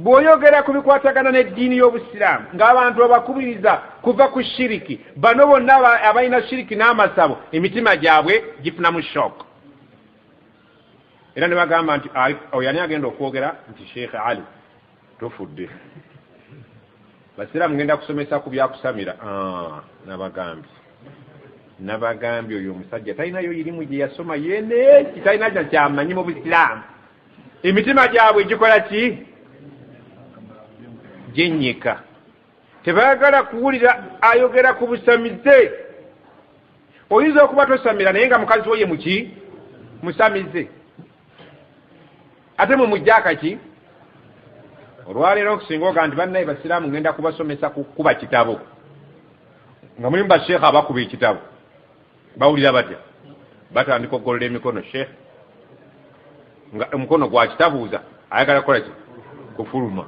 S1: bw'oyogera ku bikwatagana n'eddiini y'obusiraamu ng'abantu abakubiriza kuva ku shiriki bano bonna abalina shiriki n'amasabo emitima gyabwe gifunamu shock. era ne bagamba nti oyo ani agenda okwogera nti Sheikh Ali tofudde basiraamu ngenda kusomesa ku byakusamira. nabagambye oyo omusajja talinayo irimu gye yasoma yene kitalina kyamanyi mu busiraamu. emitima gyabwe gikola ki? Gyenyeka. Tebaagala kuwulira ayogera ku busamize. Oyinza okuba tosamira naye nga mukazi wo ye muki? Musamize. Ate mujjaka ki? Olwaleero okusinga oga nti bannaye basiraamu ngenda kubasomesa kukuba kitabo nga mulimu basheekha abakuba ekitabo bawulira batya batandika okugolola emikono sheekh nga omukono gwa kitabuuza ayagala kukola ki? Kufuluma.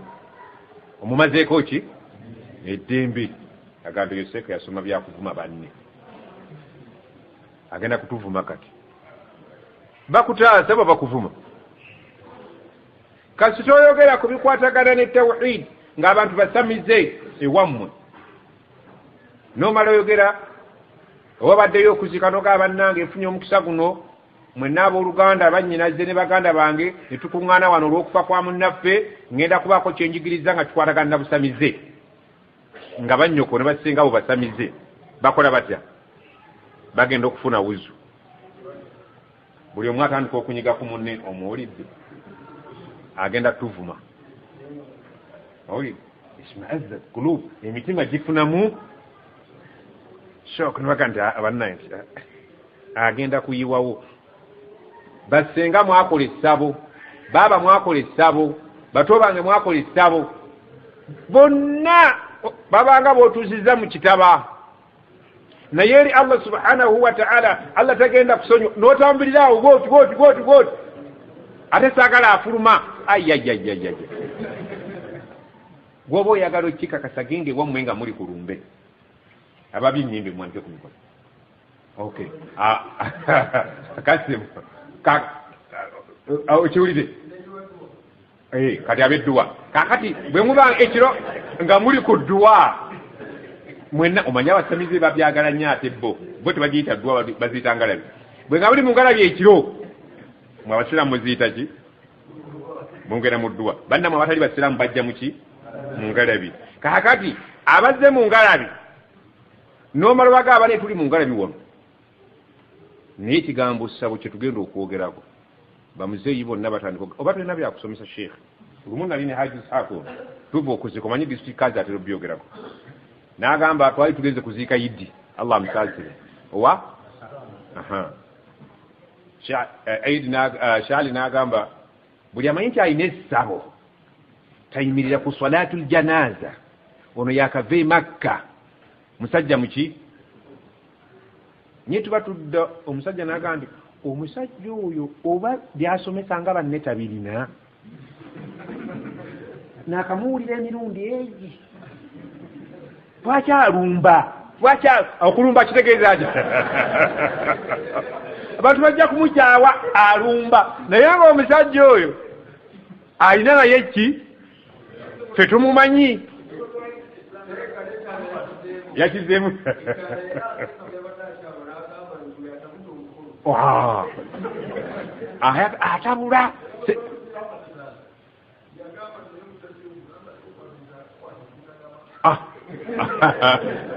S1: Omumazeeko ki? Eddembe. Agamba Yosefu yasoma byakuvuma banne agenda kutuvuma kati bakutaasa bakuvuma. Kasi toyogera ku bikwatagana ne tawhid ng'abantu basamize ewammwe n'omala oyogera owabaddeyo okuzika noga bannange nfunye omukisa guno mwenna abooluganda bannyinaze ne baganda bange ne tukuŋŋaana wano olw'okufa kwa munnaffe ngenda kubaako kyenjigiriza nga kikwatagana na busamize nga bannyoko ne basinga bo basamize bakola batya? Bagenda okufuna wuzu. Buli omu atandika okunyiga ku munne omuwulidde agenda tuvuma. Owulidde? Ishma'azzat qulub emitima gifunamu shock. Nibaga nti abannaye agenda kuyiwawo. Basenga mwakola essabo, baaba mwakola essabo, bato bange mwakola essabo, bonna babanga bootuuzizza mu kitaba. Naye eri Allah subhanahu wa ta'ala Allah tagenda kusonyiwa n'otambuliraawo bwoti ate saagala afuluma. Ayayayayaya gwoba oyagala okikakasa genge wammwe nga muli ku lumbe ababyinyimbe mwanike ku mikono. Okay. Kasimu okiwulire kati ab'edduwa kakati bwe muba ekiro nga muli ku dduwa mwenna omanye abasamize babyagala nnyo ate bo tebagiyita dduwa baziyita ngalabi. Bwe nga buli mu ngalabi ekiro mwe abasiraamu muziyita ki? Mungera mu dduwa. Bannamwe abatali basiraamu bajja mu ki? Mu ngalabi. Kakati abazze mu ngalabi n'omala bagamba ne tuli mu ngalabi wano naye ekigambo ssabo kye tugenda okwogerako bamuzeeyi bonna batandika oba tulina byakusomesa Sheikh lumu nali ne Haji Isaako tuva okuzika omanyi disitulikiti kazi atera obyogerako n'agamba twali tugenze kuziika Yiddi Allah amusaasire owa Shali n'agamba buli amanyi nti alina essabo tayimirira ku salaatul janaza ono yakava e Makka musajja muki nye tuba tudda omusajja n'agamba nti omusajja oyo oba byasomesa nga banne tabirina n'akamuwulira emirundi egi lwakyalumba okulumba kitegeeza ki? Abantu bajja kumukyawa alumba naye nga omusajja oyo alina naye ki? Ffe tumumanyi. yakizemu atabula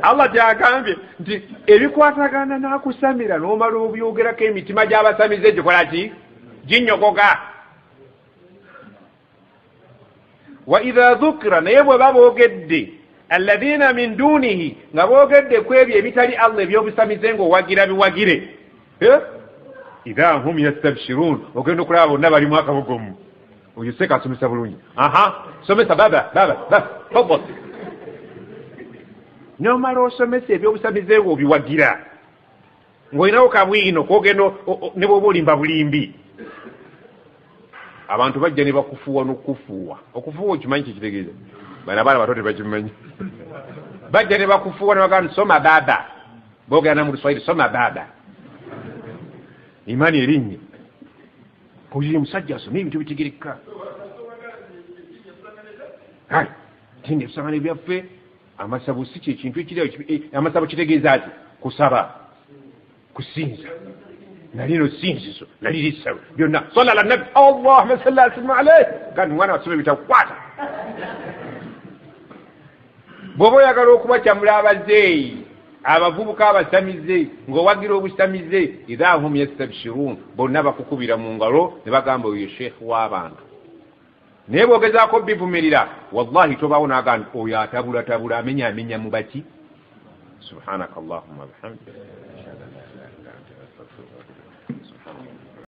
S1: Allah gyagambye nti ebikwatagana n'akusamira n'omala obyogerako emitima gy'abasamize gikola ki ginyogoga. Wa idha dhukira, naye bwe baboogedde alladhina min dunihi, nga boogedde ku ebyo ebitali Allah ebyobusamize ng'owagira biwagire, idha hum yastabshirun, ogenda okulaba bonna balimu akabugomu. Oyo seka asomesa bulungi. Somesa baba fadhal. N'omala osomesa ebyobusamize ng'obiwagira ng'olinawo kabwino kogenda ne bw'oba olimba bulimbi, abantu bajja ne bakufuuwa n'okufuuwa. Okufuuwa okimanyi kikitegeeza? Bano abaana bato tebakimanyi. Bajja ne bakufuuwa ne bagamba soma baba, boogera mu Luswahili soma baba. Imani erinnya kuyiye musajja asomye ebintu bitegerekka. Tindi ebisangano byaffe amasabo si kyekintu ekiriawo. Amasabo kitegeeza ati kusaba, kusinza, nalino sinzizo, nali lisaba byonna salla ala nabi Allahumma salli ala sayyidina alayhi. Kandi mwana wasoma ebitakwata. Bw'oba oyagala okubakyamula abazeeyi abavubuka abasamize ng'owagira obusamize, idha hum yastabshirun, bonna bakukubira mu ngalo ne bagamba oyo sheekh w'abantu. Naye bw'ogezaako bivumirira, wallahi tobaawo n'agamba oyo atabula amenya mu baki. Subhanaka Allahumma bihamdika.